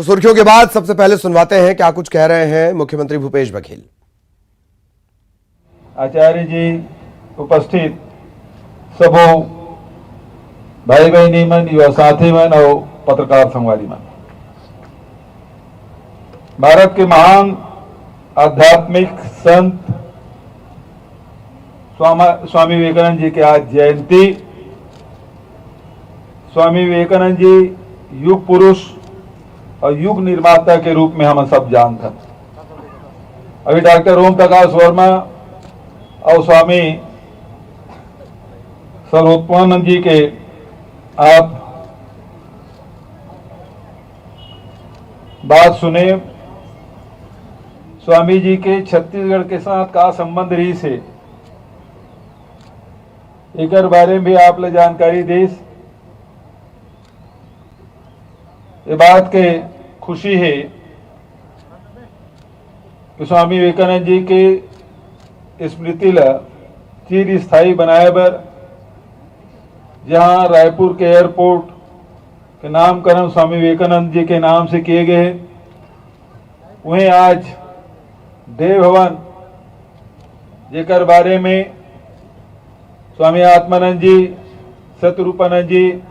तो सुर्खियों के बाद सबसे पहले सुनवाते हैं क्या कुछ कह रहे हैं मुख्यमंत्री भूपेश बघेल। आचार्य जी, उपस्थित सबो भाई बहनी मन, युवा साथी मन और पत्रकार संगवारी मन, भारत के महान आध्यात्मिक संत स्वामी विवेकानंद जी की आज जयंती। स्वामी विवेकानंद जी युग पुरुष और युग निर्माता के रूप में हम सब जानते हैं। अभी डॉक्टर ओम प्रकाश वर्मा और स्वामी सर्वोत्तमानंद जी के आप बात सुने। स्वामी जी के छत्तीसगढ़ के साथ का संबंध रही से एक बारे में भी आप ले जानकारी देस। ये बात के खुशी है कि स्वामी विवेकानंद जी के स्मृति ला चिर स्थायी बनाए बर जहां रायपुर के एयरपोर्ट के नामकरण स्वामी विवेकानंद जी के नाम से किए गए हैं, वहीं आज देव भवन जेकर बारे में स्वामी आत्मानंद जी, सतरूपानंद जी,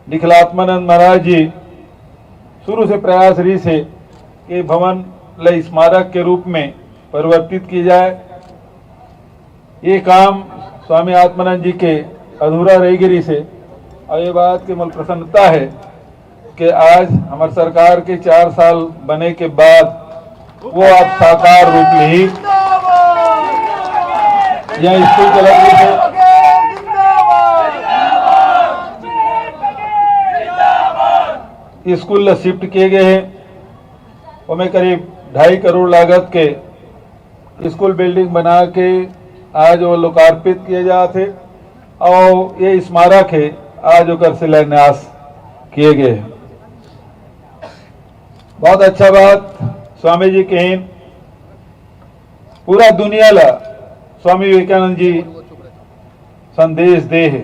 निखिलात्मानंद महाराज जी शुरू से प्रयास रही से कि भवन ल स्मारक के रूप में परिवर्तित की जाए। ये काम स्वामी आत्मानंद जी के अधूरा रह गिरी से, और ये बात की मुझे प्रसन्नता है कि आज हमारी सरकार के 4 साल बने के बाद वो अब साकार रूप में ही यह स्कूल चला रही है। स्कूल शिफ्ट किए गए हैं, उनमें करीब 2.5 करोड़ लागत के स्कूल बिल्डिंग बना के आज वो लोकार्पित किए जाते और ये स्मारक है आज ओकर शिलान्यास किए गए हैं। बहुत अच्छा बात स्वामी जी के पूरा दुनिया ला स्वामी विवेकानंद जी संदेश दे है।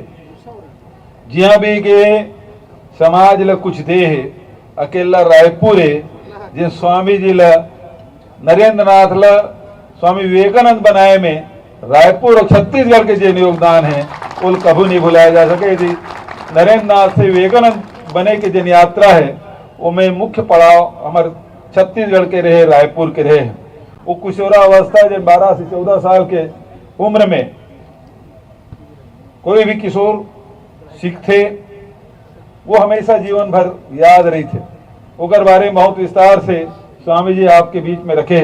जिया भी गए समाज ला कुछ दे है। अकेला रायपुर है जिन स्वामी जी ला नरेंद्र नाथ ला स्वामी विवेकानंद बनाए में रायपुर और छत्तीसगढ़ के जिन योगदान है वो कभी नहीं भुलाया जा सके। यदि नरेंद्र नाथ से विवेकानंद बने की जिन यात्रा है वो में मुख्य पड़ाव हमारे छत्तीसगढ़ के रहे, रायपुर के रहे। वो किशोरा अवस्था जिन 12 से 14 साल के उम्र में कोई भी किशोर सीखते वो हमेशा जीवन भर याद रही थे। उगर बारे में बहुत विस्तार से स्वामी जी आपके बीच में रखे।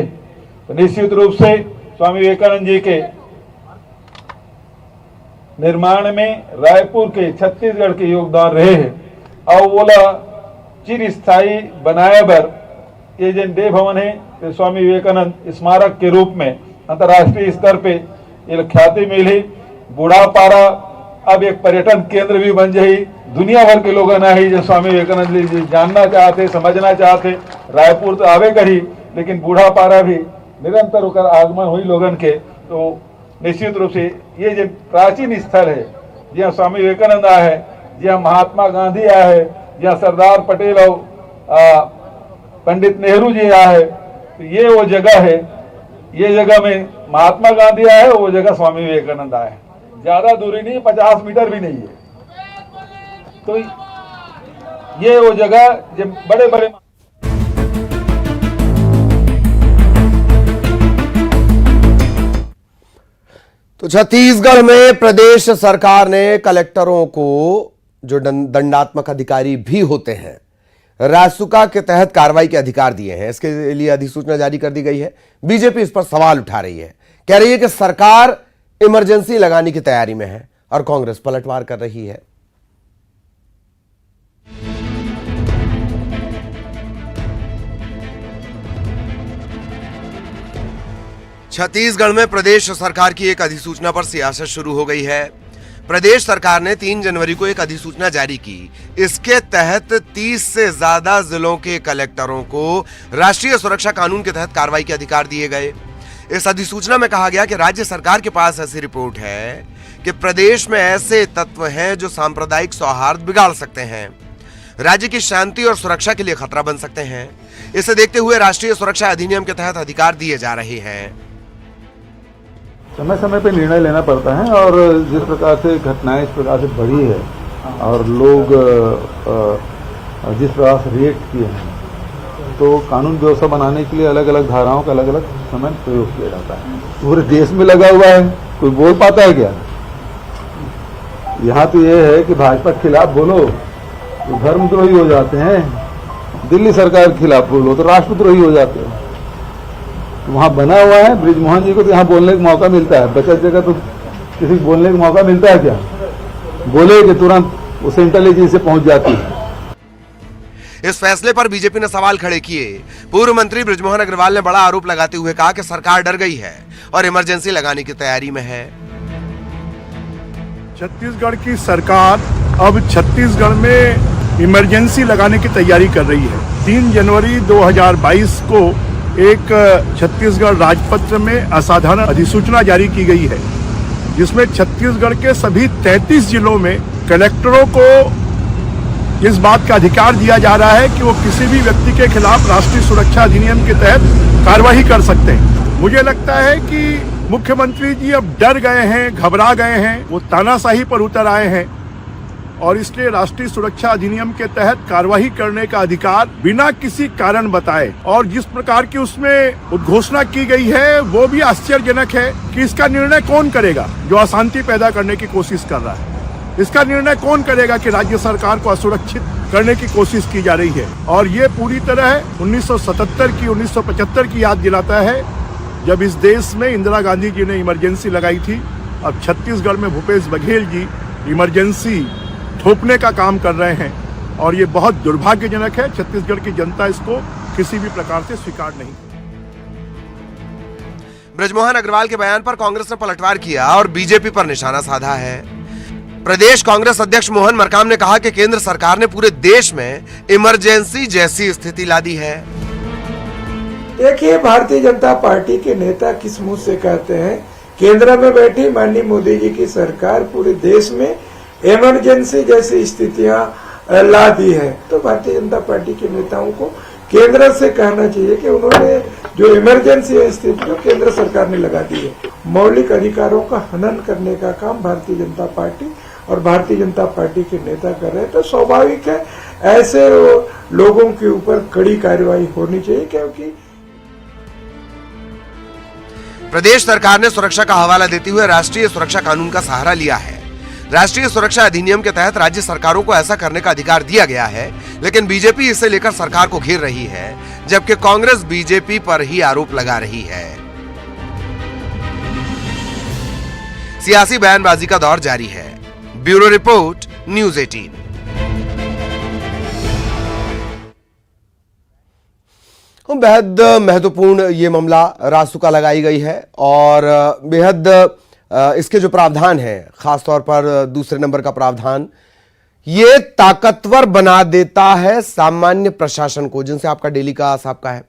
तो निश्चित रूप से स्वामी विवेकानंद जी के निर्माण में रायपुर के, छत्तीसगढ़ के योगदान रहे हैं और वो चिर स्थायी बनाए बर ये जिन देव भवन है तो स्वामी विवेकानंद स्मारक के रूप में अंतर्राष्ट्रीय स्तर पे ये ख्याति मिली। बूढ़ापारा अब एक पर्यटन केंद्र भी बन जाए। दुनिया भर के लोग ना ही जो स्वामी विवेकानंद जी जानना चाहते, समझना चाहते। रायपुर तो आवे करी, लेकिन बूढ़ापारा भी निरंतर होकर आगमन हुई लोगन के। तो निश्चित रूप से ये जो प्राचीन स्थल है जहाँ स्वामी विवेकानंद आए है, जहाँ महात्मा गांधी आए है, जहाँ सरदार पटेल और पंडित नेहरू जी आए है, तो ये वो जगह है। ये जगह में महात्मा गांधी आए है, वो जगह स्वामी विवेकानंद आए है। ज्यादा दूरी नहीं, 50 मीटर भी नहीं है। तो ये वो जगह जो बड़े बड़े तो छत्तीसगढ़ में प्रदेश सरकार ने कलेक्टरों को जो दंडात्मक अधिकारी भी होते हैं रासुका के तहत कार्रवाई के अधिकार दिए हैं। इसके लिए अधिसूचना जारी कर दी गई है। बीजेपी इस पर सवाल उठा रही है, कह रही है कि सरकार इमरजेंसी लगाने की तैयारी में है और कांग्रेस पलटवार कर रही है। छत्तीसगढ़ में प्रदेश सरकार की एक अधिसूचना पर सियासत शुरू हो गई है। प्रदेश सरकार ने 3 जनवरी को एक अधिसूचना जारी की। इसके तहत 30 से ज्यादा जिलों के कलेक्टरों को राष्ट्रीय सुरक्षा कानून के तहत कार्रवाई के अधिकार दिए गए। इस अधिसूचना में कहा गया कि राज्य सरकार के पास ऐसी रिपोर्ट है कि प्रदेश में ऐसे तत्व हैं जो सांप्रदायिक सौहार्द बिगाड़ सकते हैं, राज्य की शांति और सुरक्षा के लिए खतरा बन सकते हैं। इसे देखते हुए राष्ट्रीय सुरक्षा अधिनियम के तहत अधिकार दिए जा रहे हैं। समय समय पे निर्णय लेना पड़ता है और जिस प्रकार से घटनाएं इस प्रकार से बढ़ी है और लोग जिस प्रकार से रिएक्ट किए हैं, तो कानून व्यवस्था बनाने के लिए अलग अलग धाराओं का अलग अलग समय प्रयोग किया जाता है। पूरे देश में लगा हुआ है, कोई बोल पाता है क्या? यहाँ तो ये है कि भाजपा के खिलाफ बोलो तो धर्मद्रोही हो जाते हैं, दिल्ली सरकार के खिलाफ बोलो तो राष्ट्रद्रोही हो जाते हैं। तो वहाँ बना हुआ है, बृजमोहन जी को तो यहाँ बोलने का मौका मिलता है, बचत जगह तो किसी को बोलने का मौका मिलता है क्या? बोले कि तुरंत उसे इंटेलिजेंस से पहुंच जाती है। इस फैसले पर बीजेपी ने सवाल खड़े किए। पूर्व मंत्री बृजमोहन अग्रवाल ने बड़ा आरोप लगाते हुए कहा कि सरकार डर गई है और इमरजेंसी लगाने की तैयारी में है। छत्तीसगढ़ की सरकार अब छत्तीसगढ़ में इमरजेंसी लगाने की तैयारी कर रही है। 3 जनवरी 2022 को एक छत्तीसगढ़ राजपत्र में असाधारण अधिसूचना जारी की गई है, जिसमें छत्तीसगढ़ के सभी 33 जिलों में कलेक्टरों को इस बात का अधिकार दिया जा रहा है कि वो किसी भी व्यक्ति के खिलाफ राष्ट्रीय सुरक्षा अधिनियम के तहत कार्यवाही कर सकते हैं। मुझे लगता है कि मुख्यमंत्री जी अब डर गए हैं, घबरा गए हैं, वो तानाशाही पर उतर आए हैं और इसलिए राष्ट्रीय सुरक्षा अधिनियम के तहत कार्यवाही करने का अधिकार बिना किसी कारण बताए और जिस प्रकार की उसमें उद्घोषणा की गई है वो भी आश्चर्यजनक है कि इसका निर्णय कौन करेगा जो अशांति पैदा करने की कोशिश कर रहा है। इसका निर्णय कौन करेगा कि राज्य सरकार को असुरक्षित करने की कोशिश की जा रही है। और ये पूरी तरह 1977 की 1975 की याद दिलाता है, जब इस देश में इंदिरा गांधी जी ने इमरजेंसी लगाई थी। अब छत्तीसगढ़ में भूपेश बघेल जी इमरजेंसी थोपने का काम कर रहे हैं और ये बहुत दुर्भाग्यजनक है। छत्तीसगढ़ की जनता इसको किसी भी प्रकार से स्वीकार नहीं। बृजमोहन अग्रवाल के बयान पर कांग्रेस ने पलटवार किया और बीजेपी पर निशाना साधा है। प्रदेश कांग्रेस अध्यक्ष मोहन मरकाम ने कहा कि केंद्र सरकार ने पूरे देश में इमरजेंसी जैसी स्थिति ला दी है। देखिए, भारतीय जनता पार्टी के नेता किस मुंह से कहते हैं केंद्र में बैठी माननीय मोदी जी की सरकार पूरे देश में इमरजेंसी जैसी स्थितियां ला दी है। तो भारतीय जनता पार्टी के नेताओं को केंद्र से कहना चाहिए कि उन्होंने जो इमरजेंसी स्थिति जो केंद्र सरकार ने लगा दी है, मौलिक अधिकारों का हनन करने का काम भारतीय जनता पार्टी और भारतीय जनता पार्टी के नेता कर रहे हैं। तो स्वाभाविक है ऐसे लोगों के ऊपर कड़ी कार्रवाई होनी चाहिए, क्योंकि प्रदेश सरकार ने सुरक्षा का हवाला देते हुए राष्ट्रीय सुरक्षा कानून का सहारा लिया है। राष्ट्रीय सुरक्षा अधिनियम के तहत राज्य सरकारों को ऐसा करने का अधिकार दिया गया है, लेकिन बीजेपी इसे लेकर सरकार को घेर रही है, जबकि कांग्रेस बीजेपी पर ही आरोप लगा रही है। सियासी बयानबाजी का दौर जारी है। Bureau report, news 18। बेहद महत्वपूर्ण ये मामला रासुका लगाई गई है और बेहद इसके जो प्रावधान है, खासतौर पर दूसरे नंबर का प्रावधान, ये ताकतवर बना देता है सामान्य प्रशासन को, जिनसे आपका डेली का साबका है।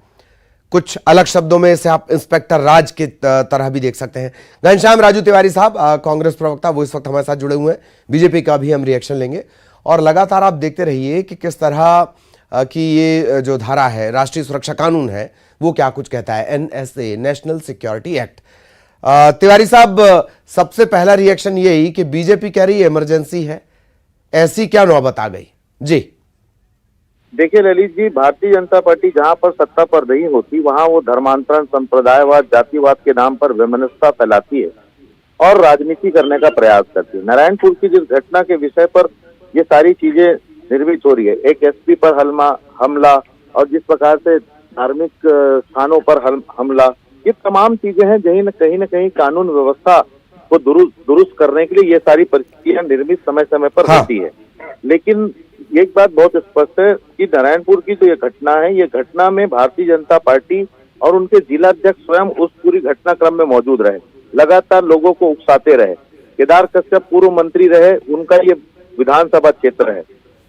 कुछ अलग शब्दों में इसे आप इंस्पेक्टर राज के तरह भी देख सकते हैं। घनश्याम राजू तिवारी साहब, कांग्रेस प्रवक्ता, वो इस वक्त हमारे साथ जुड़े हुए हैं। बीजेपी का भी हम रिएक्शन लेंगे और लगातार आप देखते रहिए कि किस तरह कि ये जो धारा है, राष्ट्रीय सुरक्षा कानून है, वो क्या कुछ कहता है, NSA, national security act. Tiwari साहब, सबसे पहला रिएक्शन यही कि बीजेपी कह रही है इमरजेंसी है, ऐसी क्या नौबत आ गई? जी देखिए ललित जी, भारतीय जनता पार्टी जहां पर सत्ता पर नहीं होती वहां वो धर्मांतरण, संप्रदायवाद, जातिवाद के नाम पर वैमनस्यता फैलाती है और राजनीति करने का प्रयास करती है। नारायणपुर की जिस घटना के विषय पर ये सारी चीजें निर्मित हो रही है, एक SP पर हमला और जिस प्रकार से धार्मिक स्थानों पर हमला, ये तमाम चीजें हैं कहीं न कहीं कानून व्यवस्था को दुरुस्त करने के लिए ये सारी परिस्थितियां निर्मित समय समय पर होती है। लेकिन एक बात बहुत स्पष्ट है कि नारायणपुर की जो ये घटना है, ये घटना में भारतीय जनता पार्टी और उनके जिलाध्यक्ष स्वयं उस पूरी घटनाक्रम में मौजूद रहे, लगातार लोगों को उकसाते रहे। केदार कश्यप पूर्व मंत्री रहे, उनका ये विधानसभा क्षेत्र है।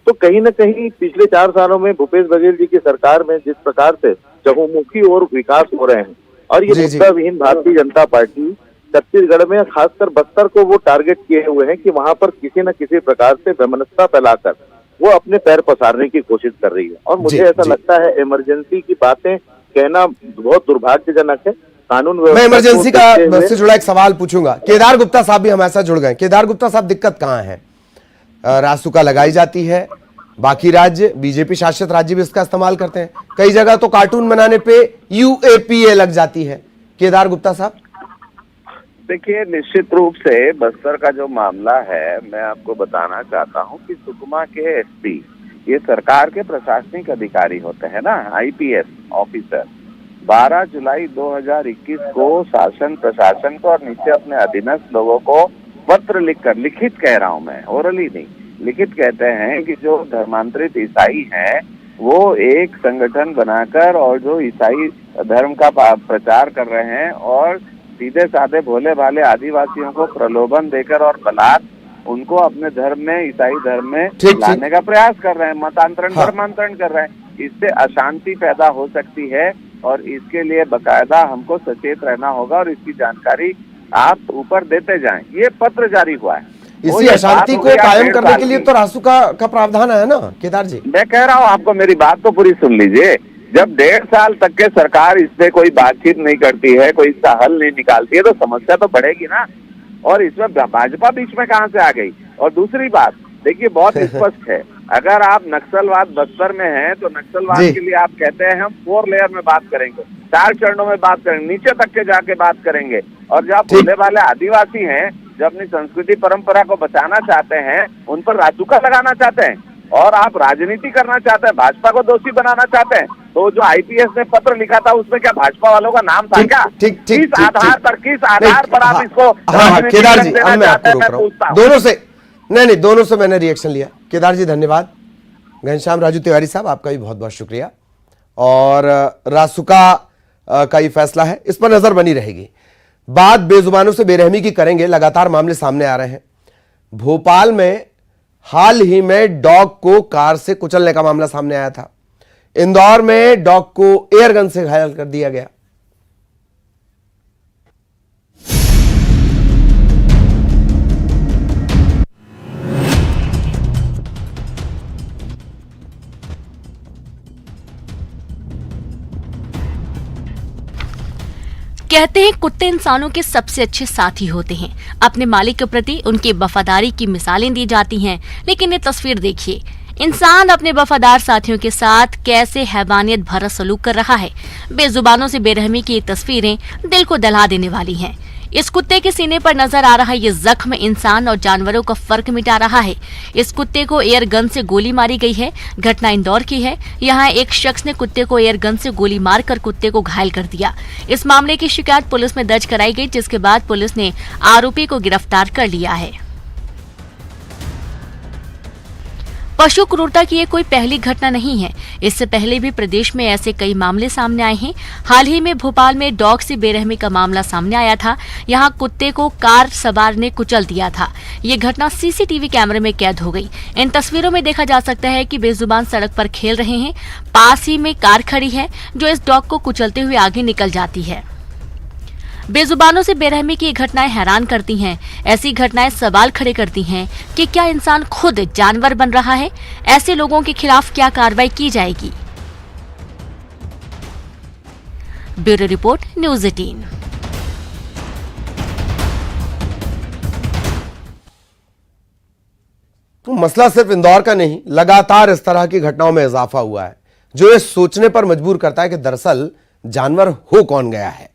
तो कहीं न कहीं पिछले 4 सालों में भूपेश बघेल जी की सरकार में जिस प्रकार से चहुमुखी और विकास हो रहे हैं और ये मुद्दा विहीन भारतीय जनता पार्टी छत्तीसगढ़ में खासकर बस्तर को वो टारगेट किए हुए हैं कि वहां पर किसी न किसी प्रकार से वैमनस्यता फैलाकर वो अपने पैर पसारने की कोशिश कर रही है। और मुझे ऐसा लगता है इमरजेंसी की बातें कहना बहुत दुर्भाग्यजनक है। कानून मैं इमरजेंसी का से जुड़ा एक सवाल पूछूंगा। केदार गुप्ता साहब भी हमारे साथ जुड़ गए। केदार गुप्ता साहब, दिक्कत कहाँ है? रासुका लगाई जाती है, बाकी राज्य, बीजेपी शासित राज्य भी इसका इस्तेमाल करते हैं, कई जगह तो कार्टून बनाने पे UAPA लग जाती है। केदार गुप्ता साहब, देखिए, निश्चित रूप से बस्तर का जो मामला है, मैं आपको बताना चाहता हूं कि सुकमा के SP ये सरकार के प्रशासनिक अधिकारी होते हैं ना, IPS ऑफिसर। 12 जुलाई 2021 को शासन प्रशासन को और नीचे अपने अधीनस्थ लोगों को पत्र लिखकर, लिखित कह रहा हूं मैं, ओरली नहीं, लिखित कहते हैं कि जो धर्मांतरित ईसाई हैं वो एक संगठन बनाकर और जो ईसाई धर्म का प्रचार कर रहे हैं और सीधे साधे भोले भाले आदिवासियों को प्रलोभन देकर और बलात् उनको अपने धर्म में, ईसाई धर्म में लाने का प्रयास कर रहे हैं, मतांतरण, धर्मांतरण कर रहे हैं। इससे अशांति पैदा हो सकती है और इसके लिए बकायदा हमको सचेत रहना होगा और इसकी जानकारी आप ऊपर देते जाएं। ये पत्र जारी हुआ है। इसी अशांति को कायम करने के लिए तो रासुका का प्रावधान है ना केदार जी। मैं कह रहा हूँ आपको, मेरी बात तो पूरी सुन लीजिए। जब 1.5 साल तक के सरकार इस पे कोई बातचीत नहीं करती है, कोई इसका हल नहीं निकालती है, तो समस्या तो बढ़ेगी ना। और इसमें भाजपा बीच में कहां से आ गई? और दूसरी बात देखिए, बहुत स्पष्ट है, अगर आप नक्सलवाद बस्तर में हैं तो नक्सलवाद के लिए आप कहते हैं हम 4 लेयर में बात करेंगे, 4 चरणों में बात करेंगे, नीचे तक के जाके बात करेंगे। और जो आप भोले वाले आदिवासी हैं, जो अपनी संस्कृति परंपरा को बचाना चाहते हैं, उन पर रासुका लगाना चाहते हैं और आप राजनीति करना चाहते हैं, भाजपा को दोषी बनाना चाहते हैं, तो जो IPS ने पत्र लिखा था उसमें क्या भाजपा वालों का नाम था क्या? किस आधार पर आप इसको केदार जी, अब मैं आपको रोक रहा हूं। दोनों से नहीं, दोनों से मैंने रिएक्शन लिया। केदार जी धन्यवाद। घनश्याम राजू तिवारी साहब, आपका भी बहुत बहुत शुक्रिया। और रासुका का ये फैसला है, इस पर नजर बनी रहेगी। बात बेजुबानों से बेरहमी की करेंगे। लगातार मामले सामने आ रहे हैं। भोपाल में हाल ही में डॉग को कार से कुचलने का मामला सामने आया था। इंदौर में डॉग को एयरगन से घायल कर दिया गया। कहते हैं कुत्ते इंसानों के सबसे अच्छे साथी होते हैं। अपने मालिक के प्रति उनकी वफादारी की मिसालें दी जाती हैं, लेकिन ये तस्वीर देखिए, इंसान अपने वफादार साथियों के साथ कैसे हैवानियत भरा सलूक कर रहा है। बेजुबानों से बेरहमी की ये तस्वीरें दिल को दहला देने वाली हैं। इस कुत्ते के सीने पर नजर आ रहा ये जख्म इंसान और जानवरों का फर्क मिटा रहा है। इस कुत्ते को एयर गन से गोली मारी गई है। घटना इंदौर की है। यहाँ एक शख्स ने कुत्ते को एयर गन से गोली मारकर कुत्ते को घायल कर दिया। इस मामले की शिकायत पुलिस में दर्ज कराई गई, जिसके बाद पुलिस ने आरोपी को गिरफ्तार कर लिया है। पशु क्रूरता की ये कोई पहली घटना नहीं है। इससे पहले भी प्रदेश में ऐसे कई मामले सामने आए हैं। हाल ही में भोपाल में डॉग से बेरहमी का मामला सामने आया था। यहां कुत्ते को कार सवार ने कुचल दिया था। ये घटना CCTV कैमरे में कैद हो गई। इन तस्वीरों में देखा जा सकता है कि बेजुबान सड़क पर खेल रहे हैं। पास ही में कार खड़ी है जो इस डॉग को कुचलते हुए आगे निकल जाती है। बेजुबानों से बेरहमी की घटनाएं हैरान करती हैं। ऐसी घटनाएं सवाल खड़े करती हैं कि क्या इंसान खुद जानवर बन रहा है? ऐसे लोगों के खिलाफ क्या कार्रवाई की जाएगी? Bureau report, news 18। तो मसला सिर्फ इंदौर का नहीं, लगातार इस तरह की घटनाओं में इजाफा हुआ है, जो ये सोचने पर मजबूर करता है कि दरअसल जानवर हो कौन गया है।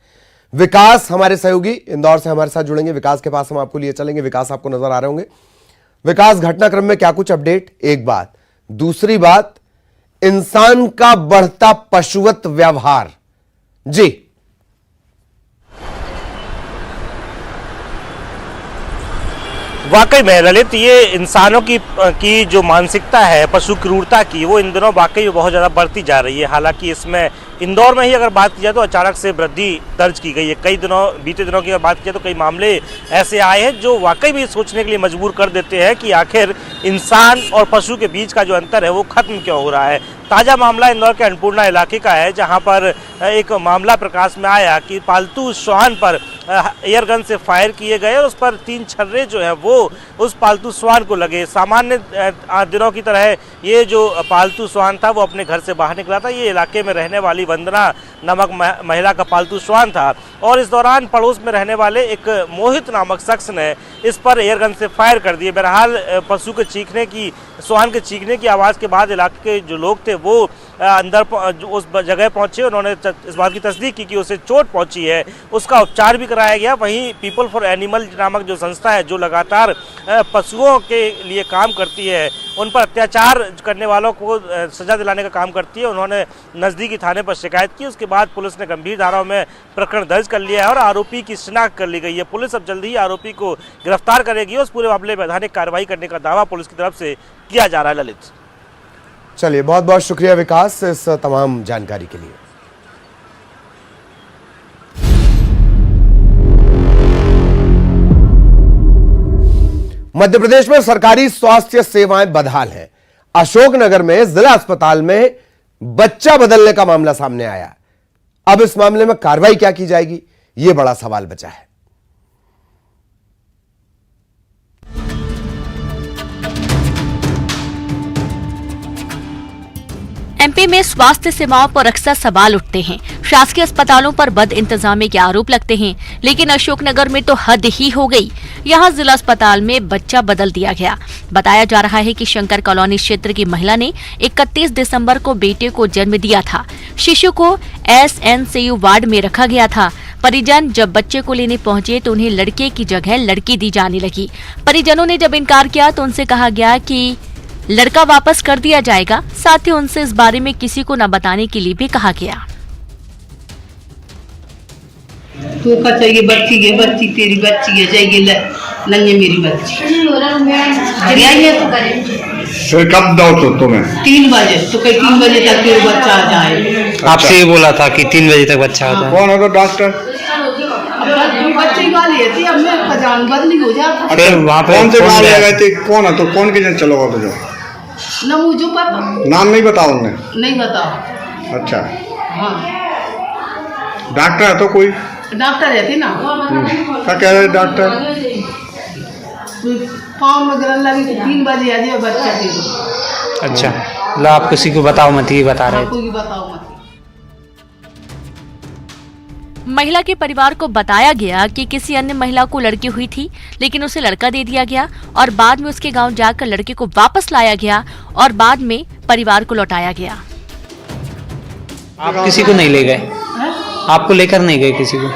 विकास हमारे सहयोगी इंदौर से हमारे साथ जुड़ेंगे। विकास के पास हम आपको लिए चलेंगे। विकास आपको नजर आ रहे होंगे। विकास, घटनाक्रम में क्या कुछ अपडेट? एक बात। दूसरी बात, इंसान का बढ़ता पशुवत व्यवहार। जी, वाकई में ललित, ये इंसानों की जो मानसिकता है पशु क्रूरता की, वो इन दिनों वाकई बहुत ज़्यादा बढ़ती जा रही है। हालांकि इसमें इंदौर में ही अगर बात की जाए तो अचानक से वृद्धि दर्ज की गई है। बीते दिनों की अगर बात की जाए तो कई मामले ऐसे आए हैं जो वाकई भी सोचने के लिए मजबूर कर देते हैं कि आखिर इंसान और पशु के बीच का जो अंतर है वो खत्म क्यों हो रहा है। ताज़ा मामला इंदौर के अन्नपूर्णा इलाके का है, जहाँ पर एक मामला प्रकाश में आया कि पालतू श्वान पर एयर गन से फायर किए गए और उस पर 3 छर्रे जो है वो उस पालतू श्वान को लगे। सामान्य दिनों की तरह ये जो पालतू श्वान था वो अपने घर से बाहर निकला था। ये इलाके में रहने वाली वंदना नामक महिला का पालतू श्वान था और इस दौरान पड़ोस में रहने वाले एक मोहित नामक शख्स ने इस पर एयर गन से फायर कर दिए। बहरहाल पशु के चीखने की, श्वान के चीखने की आवाज़ के बाद इलाके के जो लोग थे वो अंदर उस जगह पहुंचे। उन्होंने इस बात की तस्दीक की कि उसे चोट पहुंची है, उसका उपचार भी कराया गया। वहीं पीपल फॉर एनिमल नामक जो संस्था है जो लगातार पशुओं के लिए काम करती है, उन पर अत्याचार करने वालों को सजा दिलाने का काम करती है, उन्होंने नज़दीकी थाने पर शिकायत की। उसके बाद पुलिस ने गंभीर धाराओं में प्रकरण दर्ज कर लिया है और आरोपी की शिनाख्त कर ली गई है। पुलिस अब जल्द ही आरोपी को गिरफ्तार करेगी। उस पूरे मामले में वैधानिक कार्रवाई करने का दावा पुलिस की तरफ से किया जा रहा है। ललित, चलिए, बहुत बहुत शुक्रिया विकास इस तमाम जानकारी के लिए। मध्य प्रदेश में सरकारी स्वास्थ्य सेवाएं बदहाल हैं। अशोकनगर में जिला अस्पताल में बच्चा बदलने का मामला सामने आया। अब इस मामले में कार्रवाई क्या की जाएगी, यह बड़ा सवाल बचा है। एमपी में स्वास्थ्य सेवाओं पर अक्सर सवाल उठते हैं। शासकीय अस्पतालों पर बद इंतजामी के आरोप लगते हैं, लेकिन अशोकनगर में तो हद ही हो गई। यहां जिला अस्पताल में बच्चा बदल दिया गया। बताया जा रहा है कि शंकर कॉलोनी क्षेत्र की महिला ने 31 दिसंबर को बेटे को जन्म दिया था। शिशु को एसएनसीयू वार्ड में रखा गया था। परिजन जब बच्चे को लेने पहुंचे तो उन्हें लड़के की जगह लड़की दी जाने लगी। परिजनों ने जब इनकार किया तो उनसे कहा गया कि लड़का वापस कर दिया जाएगा। साथ ही उनसे इस बारे में किसी को न बताने के लिए भी कहा गया। तू का चाहिए बच्ची तेरी बच्ची है, जाइए नन्हे मेरी बच्ची फिर कब दो तो तुम्हें 3 बजे तो कहीं 3 बजे तक तेरा बच्चा आ जाए। आपसे ये बोला था कि 3 बजे तक बच्चा होता है। कौन है तो डॉक्टर? बच्चे की गाल लेती अब मैं जान बदली हो जाता। फिर वहाँ पे कौन से गाल ले गए थे? कौन है तो कौन के जन चलोगा तो जो न मुझे पता, नाम नहीं बताओ उन्हें? नहीं बताओ। अच्छा, हाँ डॉक्टर है तो कोई डॉक्टर रहती ना, क्या कह रहे डॉक्टर? पाँव में गिरन लगी तो 3 बजे आ जाए बच्चा के। अच्छा, ला आप किसी को बताओ मत, ये बता रहे थे। कोई बताओ मत। महिला के परिवार को बताया गया कि किसी अन्य महिला को लड़की हुई थी, लेकिन उसे लड़का दे दिया गया और बाद में उसके गांव जाकर लड़के को वापस लाया गया और बाद में परिवार को लौटाया गया। आप किसी को नहीं ले गए? आपको लेकर नहीं गए किसी को?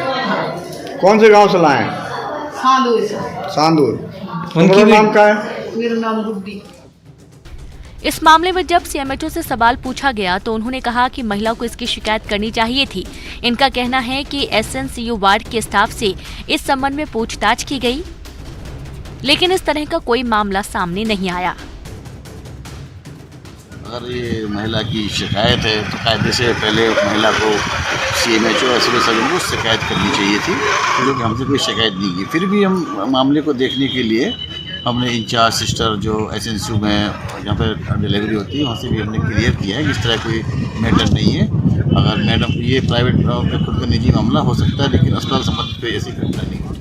कौन से गांव से लाए? सांदूर। उनकी नाम क्या है? मेरा नाम गुड्डी। इस मामले में जब सीएमएचओ से सवाल पूछा गया तो उन्होंने कहा कि महिला को इसकी शिकायत करनी चाहिए थी। इनका कहना है कि एसएनसीयू वार्ड के स्टाफ से इस संबंध में पूछताछ की गई, लेकिन इस तरह का कोई मामला सामने नहीं आया। अगर ये महिला की शिकायत है तो कायदे से पहले महिला को सीएमएचओ सिविल सर्जन को शिकायत करनी चाहिए थी, जो कि हमसे कोई शिकायत नहीं की। फिर भी हम मामले को देखने के लिए हमने इंचार्ज सिस्टर जो एसएनसीयू में जहाँ पर डिलीवरी होती है वहाँ से भी हमने क्लियर किया है कि इस तरह कोई मैटर नहीं है। अगर मैडम ये प्राइवेट खुद का निजी मामला हो सकता है, लेकिन अस्पताल संबंधित कोई ऐसी घटना नहीं है।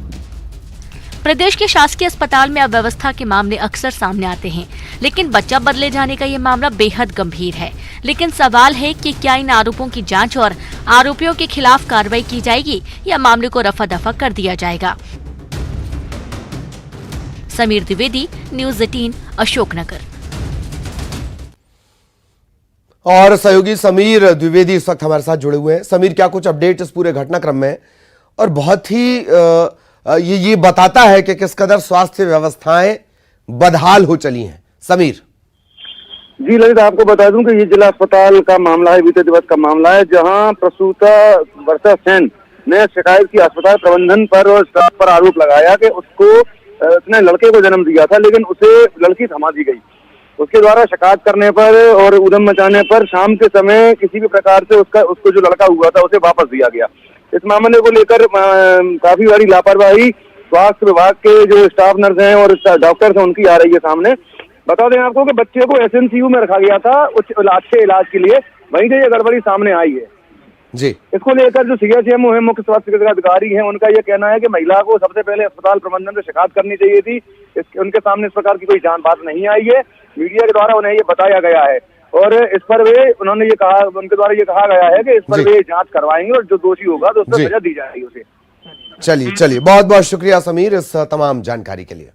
प्रदेश के शासकीय अस्पताल में अव्यवस्था के मामले अक्सर सामने आते हैं, लेकिन बच्चा बदले जाने का ये मामला बेहद गंभीर है। लेकिन सवाल है कि क्या इन आरोपों की जांच और आरोपियों के खिलाफ कार्रवाई की जाएगी या मामले को रफा दफा कर दिया जाएगा। समीर द्विवेदी, न्यूज़ 18, अशोकनगर। और सहयोगी समीर द्विवेदी इस वक्त हमारे साथ जुड़े हुए हैं। समीर, क्या कुछ अपडेट इस पूरे घटनाक्रम में? और बहुत ही ये बताता है कि किस कदर स्वास्थ्य व्यवस्थाएं बदहाल हो चली हैं। समीर जी ललित, आपको बता दूं कि ये जिला अस्पताल का मामला है, बीते दिवस का मामला है, जहां प्रसूता वर्षा सेन ने शिकायत की अस्पताल प्रबंधन पर और स्टाफ पर आरोप लगाया कि उसने लड़के को जन्म दिया था, लेकिन उसे लड़की थमा दी गई। उसके द्वारा शिकायत करने पर और उद्यम मचाने पर शाम के समय किसी भी प्रकार से उसको जो लड़का हुआ था उसे वापस दिया गया। इस मामले को लेकर काफी बड़ी लापरवाही स्वास्थ्य विभाग के जो स्टाफ नर्स हैं और डॉक्टर्स हैं उनकी आ रही है सामने। बता दें आपको कि बच्चे को एसएनसीयू में रखा गया था अच्छे इलाज के लिए, वहीं से ये गड़बड़ी सामने आई है। जी। इसको लेकर जो सीएचएम है, मुख्य स्वास्थ्य अधिकारी हैं, उनका ये कहना है कि महिला को सबसे पहले अस्पताल प्रबंधन से शिकायत करनी चाहिए थी। उनके सामने इस प्रकार की कोई जान बात नहीं आई है, मीडिया के द्वारा उन्हें ये बताया गया है और इस पर उन्होंने ये कहा, उनके द्वारा ये कहा गया है कि इस पर वे जांच करवाएंगे और जो दोषी होगा तो उस पर सजा दी जाएगी उसे। चलिए बहुत बहुत शुक्रिया समीर इस तमाम जानकारी के लिए।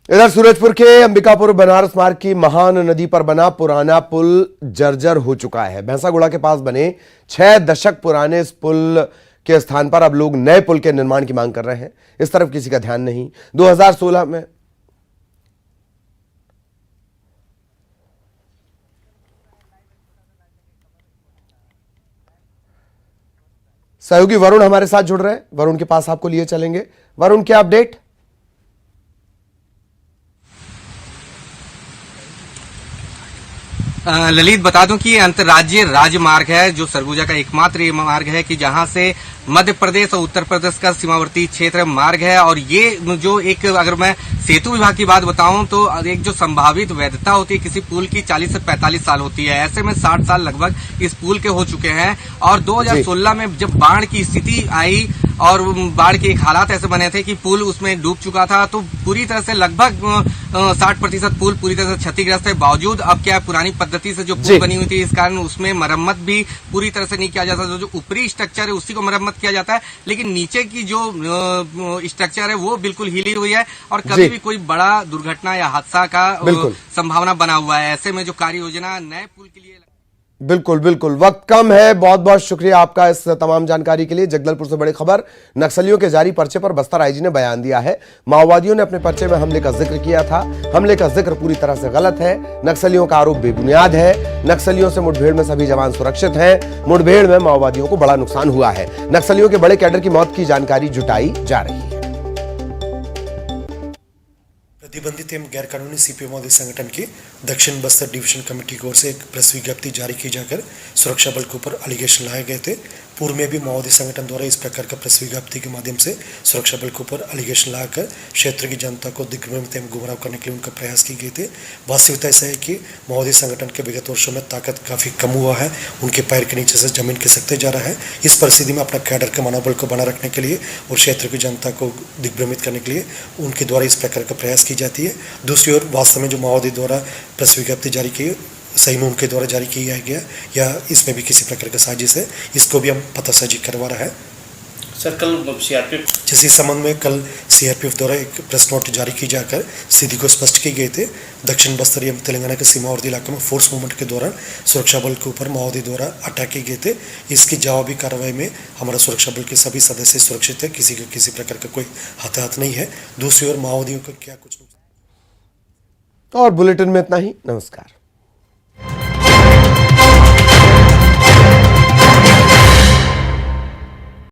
इधर सूरजपुर के अंबिकापुर बनारस मार्ग की महान नदी पर बना पुराना पुल जर्जर हो चुका है। भैंसागुड़ा के पास बने 6 दशक पुराने इस पुल के स्थान पर अब लोग नए पुल के निर्माण की मांग कर रहे हैं। इस तरफ किसी का ध्यान नहीं। 2016 में सहयोगी वरुण हमारे साथ जुड़ रहे हैं। वरुण के पास आपको लिए चलेंगे। वरुण, क्या अपडेट? ललित, बता दूं कि ये अंतर्राज्यीय राजमार्ग है जो सरगुजा का एकमात्र ये मार्ग है कि जहां से मध्य प्रदेश और उत्तर प्रदेश का सीमावर्ती क्षेत्र मार्ग है। और ये जो एक, अगर मैं सेतु विभाग की बात बताऊं तो एक जो संभावित वैधता होती है किसी पुल की 40 से 45 साल होती है। ऐसे में 60 साल लगभग इस पुल के हो चुके हैं। और 2016 में जब बाढ़ की स्थिति आई और बाढ़ के एक हालात ऐसे बने थे कि पुल उसमें डूब चुका था, तो पूरी तरह से लगभग 60% पुल पूरी तरह से क्षतिग्रस्त है। बावजूद अब क्या पुरानी पद्धति से जो पुल बनी हुई थी, इस कारण उसमें मरम्मत भी पूरी तरह से नहीं किया जाता। जो ऊपरी स्ट्रक्चर है उसी को मरम्मत किया जाता है, लेकिन नीचे की जो स्ट्रक्चर है वो बिल्कुल हिली हुई है और कभी भी कोई बड़ा दुर्घटना या हादसा का संभावना बना हुआ है। ऐसे में जो कार्य योजना नए पुल के लिए बिल्कुल वक्त कम है। बहुत बहुत शुक्रिया आपका इस तमाम जानकारी के लिए। जगदलपुर से बड़ी खबर, नक्सलियों के जारी पर्चे पर बस्तर आईजी ने बयान दिया है। माओवादियों ने अपने पर्चे में हमले का जिक्र किया था। हमले का जिक्र पूरी तरह से गलत है। नक्सलियों का आरोप बेबुनियाद है। नक्सलियों से मुठभेड़ में सभी जवान सुरक्षित हैं। मुठभेड़ में माओवादियों को बड़ा नुकसान हुआ है। नक्सलियों के बड़े कैडर की मौत की जानकारी जुटाई जा रही है। प्रतिबंधित एवं गैर कानूनी सीपीएम माओवादी संगठन की दक्षिण बस्तर डिवीजन कमेटी की ओर से एक प्रेस विज्ञप्ति जारी की जाकर सुरक्षा बल के ऊपर एलिगेशन लाए गए थे। पूर्व में भी माओवादी संगठन द्वारा इस प्रकार का प्रेस विज्ञप्ति के माध्यम से सुरक्षा बल के ऊपर एलिगेशन लाकर क्षेत्र की जनता को दिग्भ्रमित एवं गुमराह करने के लिए उनका प्रयास की गए थे। वास्तविकता ऐसा है कि माओवादी संगठन के विगत वर्षों में ताकत काफ़ी कम हुआ है, उनके पैर के नीचे से जमीन खिसकते जा रहा है। इस परिस्थिति में अपना कैडर के मनोबल को बनाए रखने के लिए और क्षेत्र की जनता को दिग्भ्रमित करने के लिए उनके द्वारा इस प्रकार का प्रयास की जाती है। दूसरी ओर वास्तव में जो माओवादी द्वारा प्रेस विज्ञप्ति जारी की सही में उनके द्वारा जारी किया गया या इसमें भी किसी प्रकार का साजिश है, इसको भी हम पतासाजी करवा रहा है। सर, कल सीआरपीएफ जिस संबंध में कल सीआरपीएफ द्वारा एक प्रेस नोट जारी की जाकर स्थिति को स्पष्ट किए गए थे। दक्षिण बस्तर एवं तेलंगाना के सीमावर्ती इलाकों में फोर्स मूवमेंट के दौरान सुरक्षा बल के ऊपर माओवादी द्वारा अटैक किए गए थे। इसकी जवाबी कार्रवाई में हमारा सुरक्षा बल के सभी सदस्य सुरक्षित है, किसी का किसी प्रकार का कोई हताहत नहीं है। दूसरी ओर माओवादियों को क्या कुछ और बुलेटिन में इतना ही। नमस्कार।